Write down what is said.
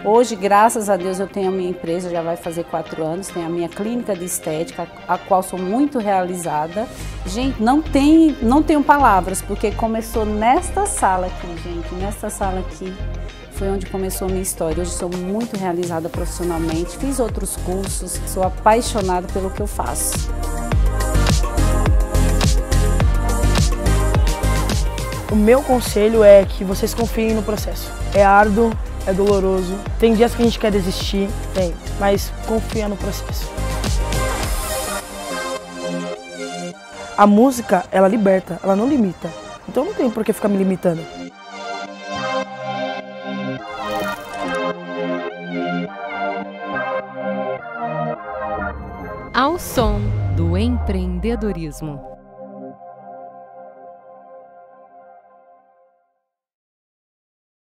Hoje, graças a Deus, eu tenho a minha empresa, já vai fazer 4 anos, tenho a minha clínica de estética, a qual sou muito realizada. Gente, não tenho palavras, porque começou nesta sala aqui, gente, nesta sala aqui. Foi onde começou a minha história. Hoje sou muito realizada profissionalmente, fiz outros cursos, sou apaixonada pelo que eu faço. O meu conselho é que vocês confiem no processo. É árduo, é doloroso, tem dias que a gente quer desistir, mas confia no processo. A música, ela liberta, ela não limita. Então não tem por que ficar me limitando. Ao som do empreendedorismo.